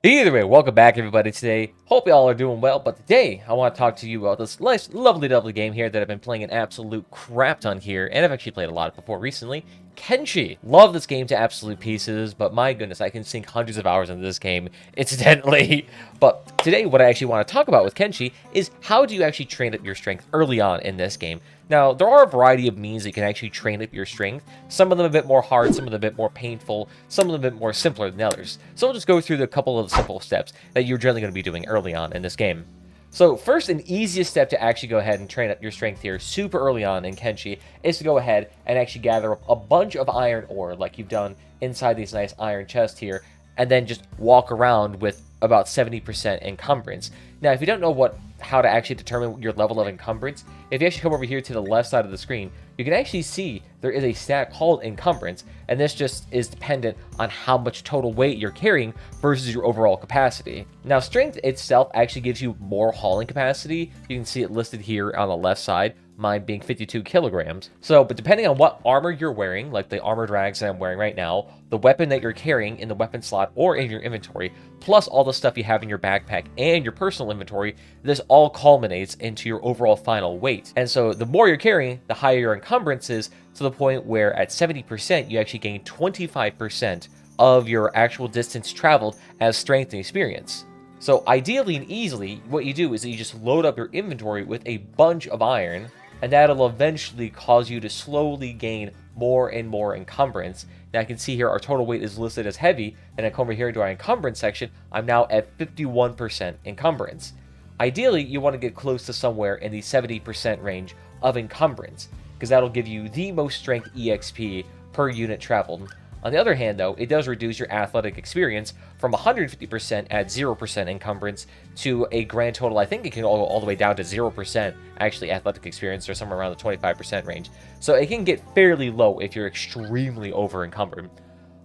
Either way, welcome back everybody today. Hope y'all are doing well, but today I want to talk to you about this nice, lovely game here that I've been playing an absolute crap ton here, and I've actually played a lot before recently. Kenshi. Love this game to absolute pieces, but my goodness, I can sink hundreds of hours into this game, incidentally. But today, what I actually want to talk about with Kenshi is how do you actually train up your strength early on in this game. Now, there are a variety of means that you can actually train up your strength. Some of them a bit more hard, some of them a bit more painful, some of them a bit more simpler than others. So I'll just go through the couple of simple steps that you're generally going to be doing early on in this game. So first and easiest step to actually go ahead and train up your strength here super early on in Kenshi is to go ahead and actually gather up a bunch of iron ore like you've done inside these nice iron chests here, and then just walk around with about 70% encumbrance. Now, if you don't know how to actually determine your level of encumbrance, if you actually come over here to the left side of the screen, you can actually see there is a stat called encumbrance, and this just is dependent on how much total weight you're carrying versus your overall capacity. Now, strength itself actually gives you more hauling capacity. You can see it listed here on the left side, mine being 52 kilograms. So, but depending on what armor you're wearing, like the armored rags that I'm wearing right now, the weapon that you're carrying in the weapon slot or in your inventory, plus all the stuff you have in your backpack and your personal inventory, this all culminates into your overall final weight. And so the more you're carrying, the higher your encumbrance is, to the point where at 70%, you actually gain 25% of your actual distance traveled as strength and experience. So ideally and easily, what you do is that you just load up your inventory with a bunch of iron, and that'll eventually cause you to slowly gain more and more encumbrance. Now I can see here our total weight is listed as heavy, and I come over here to our encumbrance section, I'm now at 51% encumbrance. Ideally, you want to get close to somewhere in the 70% range of encumbrance, because that'll give you the most strength EXP per unit traveled. On the other hand, though, it does reduce your athletic experience from 150% at 0% encumbrance to a grand total. I think it can go all the way down to 0% actually athletic experience, or somewhere around the 25% range. So it can get fairly low if you're extremely over encumbered.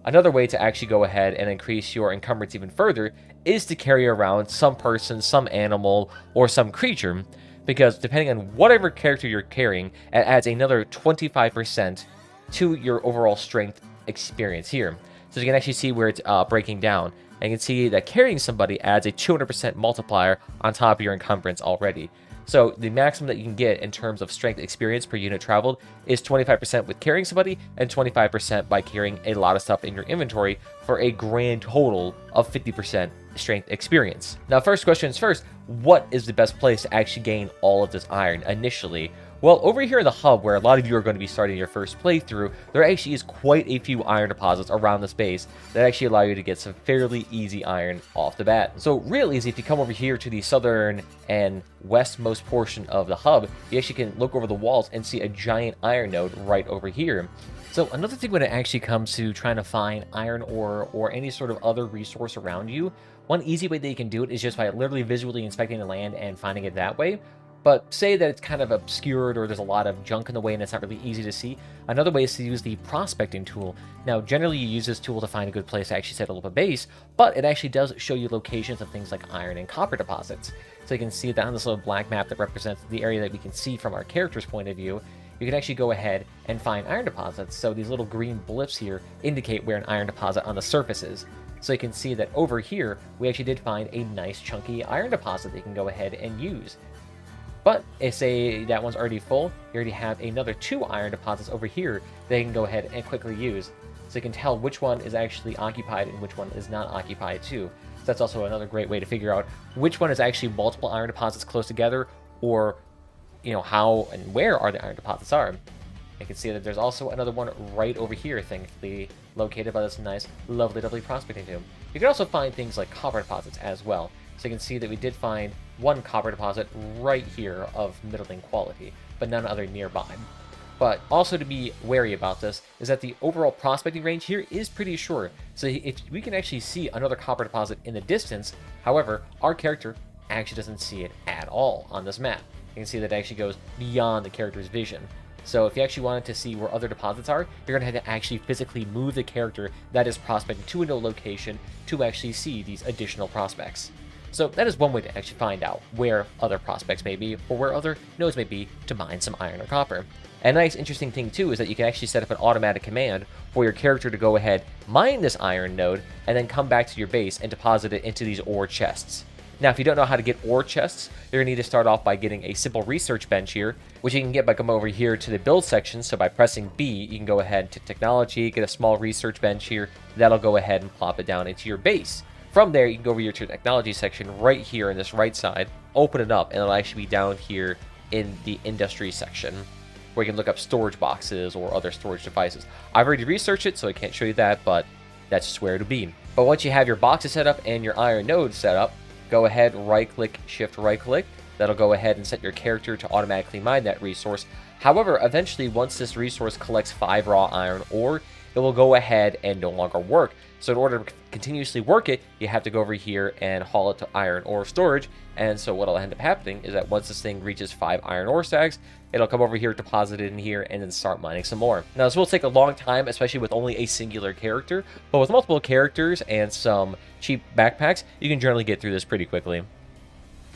Another way to actually go ahead and increase your encumbrance even further is to carry around some person, some animal, or some creature, because depending on whatever character you're carrying, it adds another 25% to your overall strength experience here. So you can actually see where it's breaking down, and you can see that carrying somebody adds a 200% multiplier on top of your encumbrance already. So the maximum that you can get in terms of strength experience per unit traveled is 25% with carrying somebody, and 25% by carrying a lot of stuff in your inventory, for a grand total of 50% strength experience. Now, first questions first, what is the best place to actually gain all of this iron initially? Well, over here in the hub, where a lot of you are going to be starting your first playthrough, there actually is quite a few iron deposits around this base that actually allow you to get some fairly easy iron off the bat. So real easy, if you come over here to the southern and westmost portion of the hub, you actually can look over the walls and see a giant iron node right over here. So another thing when it actually comes to trying to find iron ore or any sort of other resource around you, one easy way that you can do it is just by literally visually inspecting the land and finding it that way. But say that it's kind of obscured, or there's a lot of junk in the way and it's not really easy to see. Another way is to use the prospecting tool. Now, generally you use this tool to find a good place to actually set up a base, but it actually does show you locations of things like iron and copper deposits. So you can see that on this little black map that represents the area that we can see from our character's point of view. You can actually go ahead and find iron deposits. So these little green blips here indicate where an iron deposit on the surface is. So you can see that over here, we actually did find a nice chunky iron deposit that you can go ahead and use. But if, say, that one's already full, you already have another 2 iron deposits over here that you can go ahead and quickly use. So you can tell which one is actually occupied and which one is not occupied too. So that's also another great way to figure out which one is actually multiple iron deposits close together, or, you know, how and where are the iron deposits are. You can see that there's also another one right over here, thankfully located by this nice, lovely prospecting tomb. You can also find things like copper deposits as well. So you can see that we did find one copper deposit right here of middling quality, but none other nearby. But also to be wary about this is that the overall prospecting range here is pretty short. So if we can actually see another copper deposit in the distance, however, our character actually doesn't see it at all on this map. You can see that it actually goes beyond the character's vision. So if you actually wanted to see where other deposits are, you're going to have to actually physically move the character that is prospecting to a new location to actually see these additional prospects. So that is one way to actually find out where other prospects may be, or where other nodes may be to mine some iron or copper. A nice interesting thing too is that you can actually set up an automatic command for your character to go ahead, mine this iron node, and then come back to your base and deposit it into these ore chests. Now, if you don't know how to get ore chests, you're going to need to start off by getting a simple research bench here, which you can get by coming over here to the build section. So by pressing B, you can go ahead to technology, get a small research bench here. That'll go ahead and plop it down into your base. From there, you can go over here to your technology section right here in this right side, open it up, and it'll actually be down here in the industry section, where you can look up storage boxes or other storage devices. I've already researched it, so I can't show you that, but that's just where it'll be. But once you have your boxes set up and your iron node set up, go ahead, right-click, shift-right-click. That'll go ahead and set your character to automatically mine that resource. However, eventually, once this resource collects 5 raw iron ore, it will go ahead and no longer work. So in order to continuously work it, you have to go over here and haul it to iron ore storage. And so what'll end up happening is that once this thing reaches 5 iron ore stacks, it'll come over here, deposit it in here, and then start mining some more. Now, this will take a long time, especially with only a singular character, but with multiple characters and some cheap backpacks, you can generally get through this pretty quickly.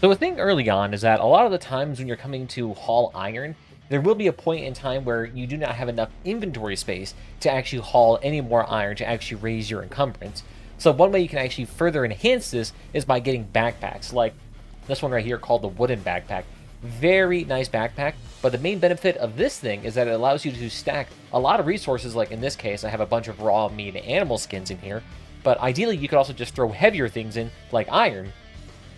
So the thing early on is that a lot of the times when you're coming to haul iron, there will be a point in time where you do not have enough inventory space to actually haul any more iron to actually raise your encumbrance. So one way you can actually further enhance this is by getting backpacks, like this one right here called the wooden backpack. Very nice backpack, but the main benefit of this thing is that it allows you to stack a lot of resources. Like in this case, I have a bunch of raw meat and animal skins in here, but ideally you could also just throw heavier things in, like iron.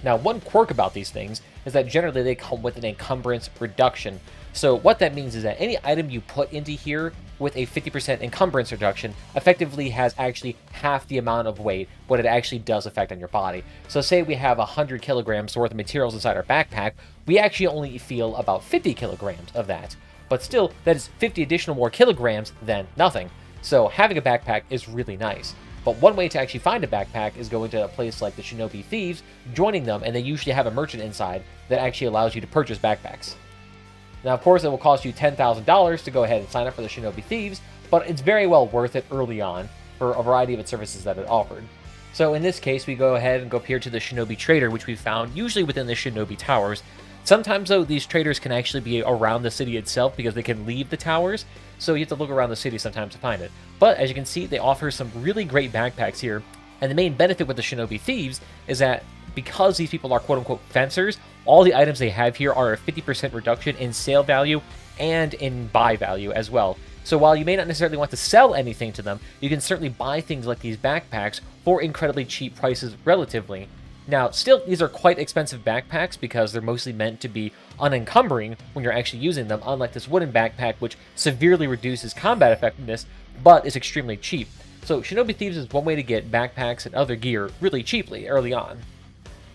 Now, one quirk about these things is that generally they come with an encumbrance reduction. So what that means is that any item you put into here with a 50% encumbrance reduction effectively has actually half the amount of weight what it actually does affect on your body. So say we have 100 kilograms worth of materials inside our backpack, we actually only feel about 50 kilograms of that. But still, that is 50 additional more kilograms than nothing. So having a backpack is really nice. But one way to actually find a backpack is going to a place like the Shinobi Thieves, joining them, and they usually have a merchant inside that actually allows you to purchase backpacks. Now, of course, it will cost you $10,000 to go ahead and sign up for the Shinobi Thieves, but it's very well worth it early on for a variety of its services that it offered. So in this case, we go ahead and go up here to the Shinobi Trader, which we found usually within the Shinobi Towers. Sometimes, though, these traders can actually be around the city itself because they can leave the towers, so you have to look around the city sometimes to find it. But as you can see, they offer some really great backpacks here, and the main benefit with the Shinobi Thieves is that because these people are quote-unquote fencers, all the items they have here are a 50% reduction in sale value and in buy value as well. So while you may not necessarily want to sell anything to them, you can certainly buy things like these backpacks for incredibly cheap prices relatively. Now, still, these are quite expensive backpacks because they're mostly meant to be unencumbering when you're actually using them, unlike this wooden backpack, which severely reduces combat effectiveness, but is extremely cheap. So Shinobi Thieves is one way to get backpacks and other gear really cheaply early on.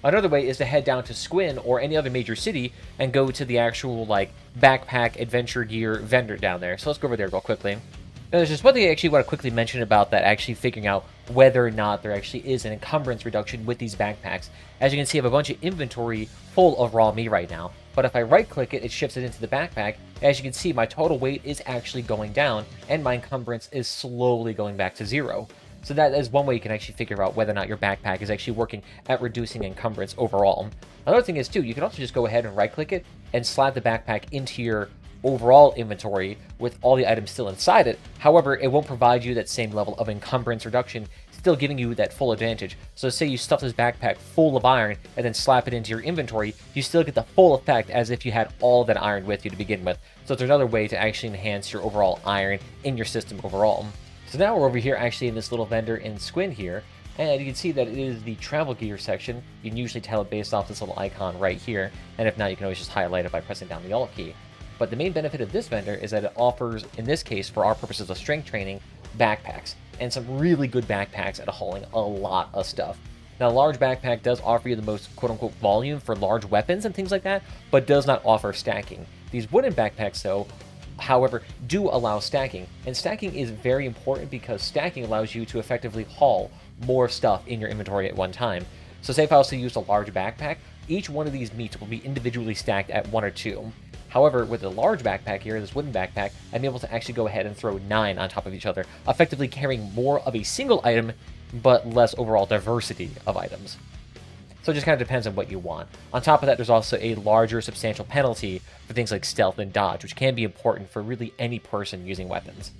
Another way is to head down to Squin or any other major city and go to the actual, like, backpack adventure gear vendor down there. So let's go over there real quickly. Now, there's just one thing I actually want to quickly mention about that, actually figuring out whether or not there actually is an encumbrance reduction with these backpacks. As you can see, I have a bunch of inventory full of raw meat right now, but if I right-click it, it shifts it into the backpack. As you can see, my total weight is actually going down, and my encumbrance is slowly going back to 0. So that is one way you can actually figure out whether or not your backpack is actually working at reducing encumbrance overall. Another thing is, too, you can also just go ahead and right-click it and slide the backpack into your overall inventory with all the items still inside it. However, it won't provide you that same level of encumbrance reduction, still giving you that full advantage. So say you stuff this backpack full of iron and then slap it into your inventory, you still get the full effect as if you had all of that iron with you to begin with. So it's another way to actually enhance your overall iron in your system overall. So now we're over here actually in this little vendor in Squin here, and you can see that it is the travel gear section. You can usually tell it based off this little icon right here, and if not, you can always just highlight it by pressing down the Alt key. But the main benefit of this vendor is that it offers, in this case, for our purposes of strength training, backpacks, and some really good backpacks at hauling a lot of stuff. Now, a large backpack does offer you the most quote-unquote volume for large weapons and things like that, but does not offer stacking. These wooden backpacks, though, however, do allow stacking, and stacking is very important because stacking allows you to effectively haul more stuff in your inventory at one time. So say if I was to use a large backpack, each one of these meats will be individually stacked at 1 or 2. However, with a large backpack here, this wooden backpack, I'm able to actually go ahead and throw 9 on top of each other, effectively carrying more of a single item, but less overall diversity of items. So it just kind of depends on what you want. On top of that, there's also a larger substantial penalty for things like stealth and dodge, which can be important for really any person using weapons.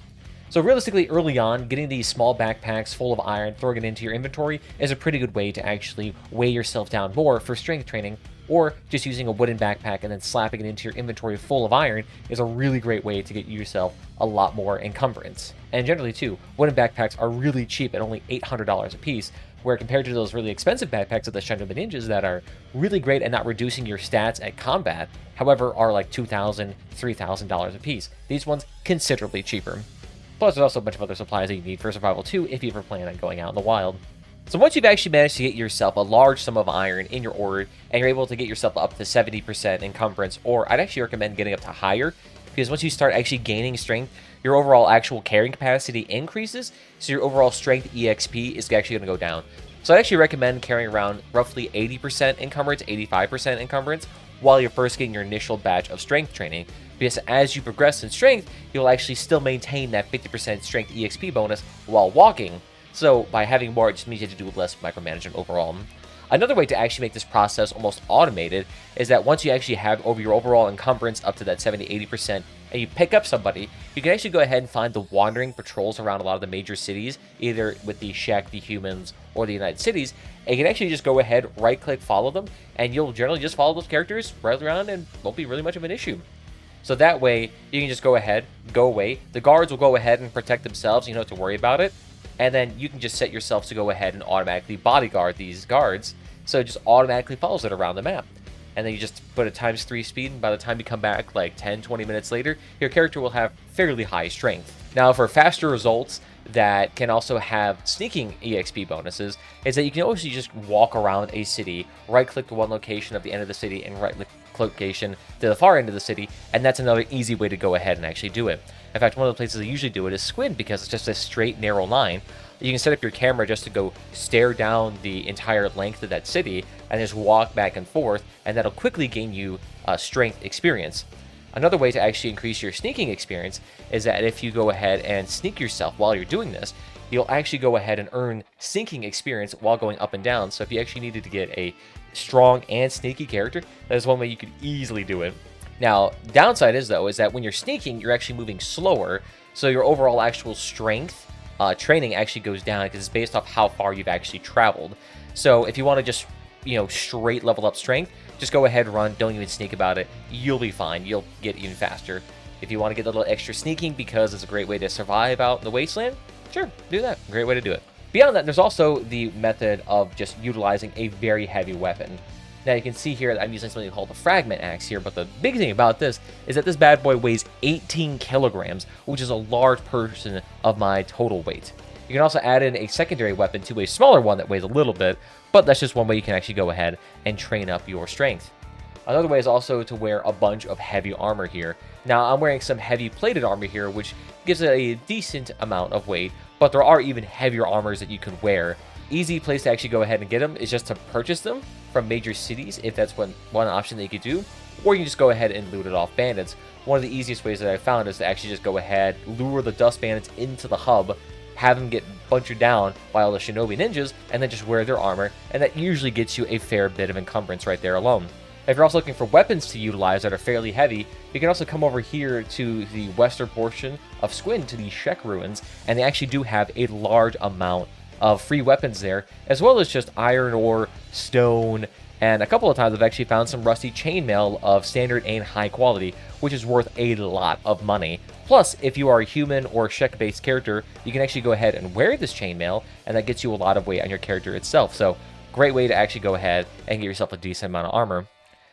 So realistically, early on, getting these small backpacks full of iron, throwing it into your inventory is a pretty good way to actually weigh yourself down more for strength training, or just using a wooden backpack and then slapping it into your inventory full of iron is a really great way to get yourself a lot more encumbrance. And generally too, wooden backpacks are really cheap at only $800 a piece, where compared to those really expensive backpacks of the Shinobin Ninjas that are really great at not reducing your stats at combat, however, are like $2,000, $3,000 a piece. These ones considerably cheaper. Plus, there's also a bunch of other supplies that you need for survival too, if you ever plan on going out in the wild. So once you've actually managed to get yourself a large sum of iron in your order, and you're able to get yourself up to 70% encumbrance, or I'd actually recommend getting up to higher, because once you start actually gaining strength, your overall actual carrying capacity increases, so your overall strength EXP is actually going to go down. So I'd actually recommend carrying around roughly 80% encumbrance, 85% encumbrance, while you're first getting your initial batch of strength training, because as you progress in strength, you'll actually still maintain that 50% strength EXP bonus while walking. So by having more, it just means you have to do less micromanagement overall. Another way to actually make this process almost automated is that once you actually have over your overall encumbrance up to that 70-80%, and you pick up somebody, you can actually go ahead and find the wandering patrols around a lot of the major cities, either with the Shek, the Humans, or the United Cities, and you can actually just go ahead, right-click, follow them, and you'll generally just follow those characters right around and won't be really much of an issue. So that way, you can just go ahead, go away, the guards will go ahead and protect themselves, you don't have to worry about it, and then you can just set yourself to go ahead and automatically bodyguard these guards, so it just automatically follows it around the map. And then you just put a ×3 speed, and by the time you come back like 10-20 minutes later, your character will have fairly high strength. Now for faster results that can also have sneaking EXP bonuses, is that you can also just walk around a city, right-click to one location at the end of the city, and right-click location to the far end of the city, and that's another easy way to go ahead and actually do it. In fact, one of the places I usually do it is Squid, because it's just a straight, narrow line. You can set up your camera just to go stare down the entire length of that city and just walk back and forth, and that'll quickly gain you strength experience. Another way to actually increase your sneaking experience is that if you go ahead and sneak yourself while you're doing this, you'll actually go ahead and earn sneaking experience while going up and down. So if you actually needed to get a strong and sneaky character, that is one way you could easily do it. Now, downside is that when you're sneaking, you're actually moving slower, so your overall actual strength training actually goes down, because it's based off how far you've actually traveled. So if you want to just, straight level up strength, just go ahead, run, don't even sneak about it. You'll be fine. You'll get even faster. If you want to get a little extra sneaking because it's a great way to survive out in the wasteland, sure, do that. Great way to do it. Beyond that, there's also the method of just utilizing a very heavy weapon. Now you can see here that I'm using something called the fragment axe here, but the big thing about this is that this bad boy weighs 18 kilograms, which is a large portion of my total weight. You can also add in a secondary weapon to a smaller one that weighs a little bit, but that's just one way you can actually go ahead and train up your strength. Another way is also to wear a bunch of heavy armor here. Now I'm wearing some heavy plated armor here, which gives it a decent amount of weight, but there are even heavier armors that you can wear. Easy place to actually go ahead and get them is just to purchase them from major cities, if that's one option that you could do, or you can just go ahead and loot it off bandits. One of the easiest ways that I found is to actually just go ahead, lure the dust bandits into the hub, have them get bunchered down by all the shinobi ninjas, and then just wear their armor, and that usually gets you a fair bit of encumbrance right there alone. If you're also looking for weapons to utilize that are fairly heavy, you can also come over here to the western portion of Squin, to the Shek ruins, and they actually do have a large amount of free weapons there, as well as just iron ore, stone, and a couple of times I've actually found some rusty chainmail of standard and high quality, which is worth a lot of money. Plus, if you are a human or Shek-based character, you can actually go ahead and wear this chainmail, and that gets you a lot of weight on your character itself. So, great way to actually go ahead and get yourself a decent amount of armor.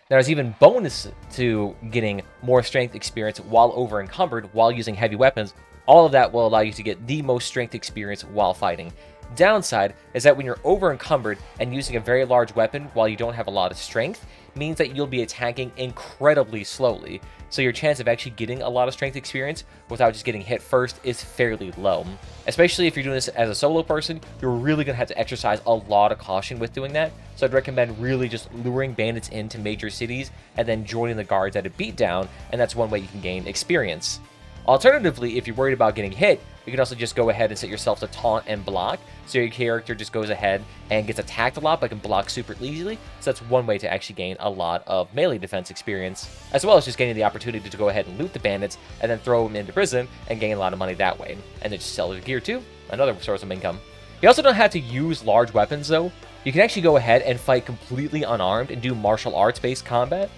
Now, there's even bonus to getting more strength experience while over encumbered while using heavy weapons. All of that will allow you to get the most strength experience while fighting. Downside is that when you're over encumbered and using a very large weapon while you don't have a lot of strength, means that you'll be attacking incredibly slowly. So your chance of actually getting a lot of strength experience without just getting hit first is fairly low. Especially if you're doing this as a solo person, you're really going to have to exercise a lot of caution with doing that. So I'd recommend really just luring bandits into major cities and then joining the guards at a beatdown, and that's one way you can gain experience. Alternatively, if you're worried about getting hit, you can also just go ahead and set yourself to taunt and block. So your character just goes ahead and gets attacked a lot, but can block super easily. So that's one way to actually gain a lot of melee defense experience, as well as just getting the opportunity to go ahead and loot the bandits and then throw them into prison and gain a lot of money that way. And then just sell their gear too, another source of income. You also don't have to use large weapons though. You can actually go ahead and fight completely unarmed and do martial arts based combat.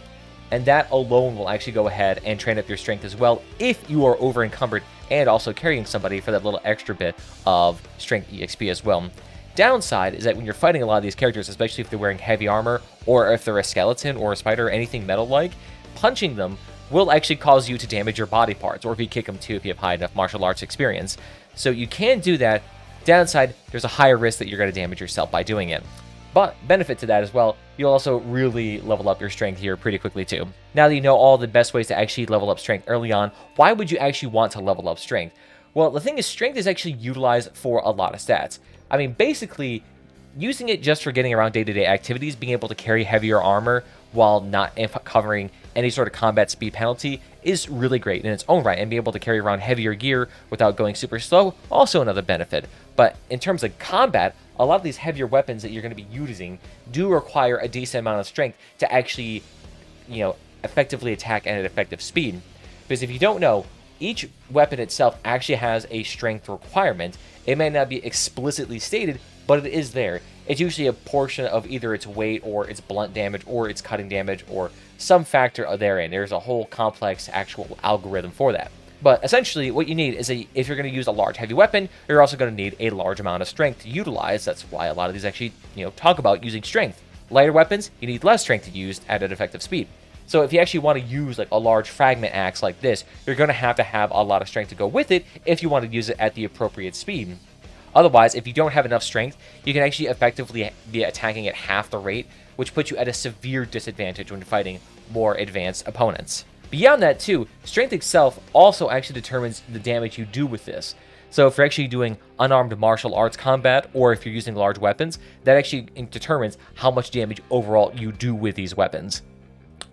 And that alone will actually go ahead and train up your strength as well if you are over encumbered and also carrying somebody for that little extra bit of strength EXP as well. Downside is that when you're fighting a lot of these characters, especially if they're wearing heavy armor or if they're a skeleton or a spider or anything metal-like, punching them will actually cause you to damage your body parts, or if you kick them too if you have high enough martial arts experience. So you can do that. Downside, there's a higher risk that you're going to damage yourself by doing it. But benefit to that as well, you'll also really level up your strength here pretty quickly too. Now that you know all the best ways to actually level up strength early on, why would you actually want to level up strength? Well, the thing is, strength is actually utilized for a lot of stats. I mean, basically, using it just for getting around day-to-day activities, being able to carry heavier armor while not covering any sort of combat speed penalty is really great in its own right, and being able to carry around heavier gear without going super slow, also another benefit. But in terms of combat, a lot of these heavier weapons that you're going to be using do require a decent amount of strength to actually, effectively attack at an effective speed. Because if you don't know, each weapon itself actually has a strength requirement. It may not be explicitly stated, but it is there. It's usually a portion of either its weight or its blunt damage or its cutting damage or some factor therein. There's a whole complex actual algorithm for that. But essentially, what you need is if you're going to use a large heavy weapon, you're also going to need a large amount of strength to utilize. That's why a lot of these actually, talk about using strength. Lighter weapons, you need less strength to use at an effective speed. So if you actually want to use like a large fragment axe like this, you're going to have a lot of strength to go with it if you want to use it at the appropriate speed. Otherwise, if you don't have enough strength, you can actually effectively be attacking at half the rate, which puts you at a severe disadvantage when fighting more advanced opponents. Beyond that too, strength itself also actually determines the damage you do with this. So if you're actually doing unarmed martial arts combat, or if you're using large weapons, that actually determines how much damage overall you do with these weapons.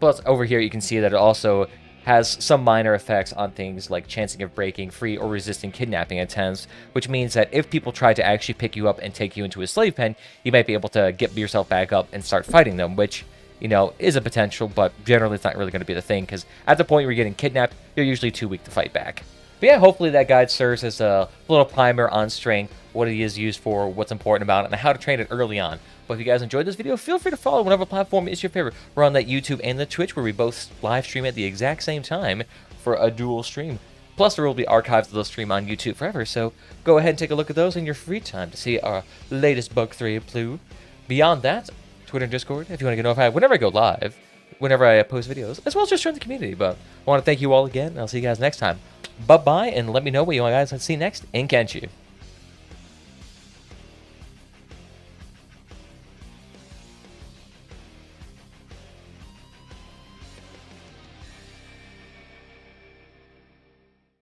Plus over here you can see that it also has some minor effects on things like chancing of breaking free or resisting kidnapping attempts, which means that if people try to actually pick you up and take you into a slave pen, you might be able to get yourself back up and start fighting them, which is a potential, but generally it's not really going to be the thing, because at the point where you're getting kidnapped, you're usually too weak to fight back. But yeah, hopefully that guide serves as a little primer on strength, what it is used for, what's important about it, and how to train it early on. But if you guys enjoyed this video, feel free to follow whatever platform is your favorite. We're on that YouTube and the Twitch, where we both live stream at the exact same time for a dual stream. Plus, there will be archives of those stream on YouTube forever, so go ahead and take a look at those in your free time to see our latest Bug 3 upload. Beyond that, Twitter and Discord, if you want to get notified whenever I go live, whenever I post videos, as well as just join the community. But I want to thank you all again, and I'll see you guys next time. Bye-bye, and let me know what you guys want to see next in Kenshi.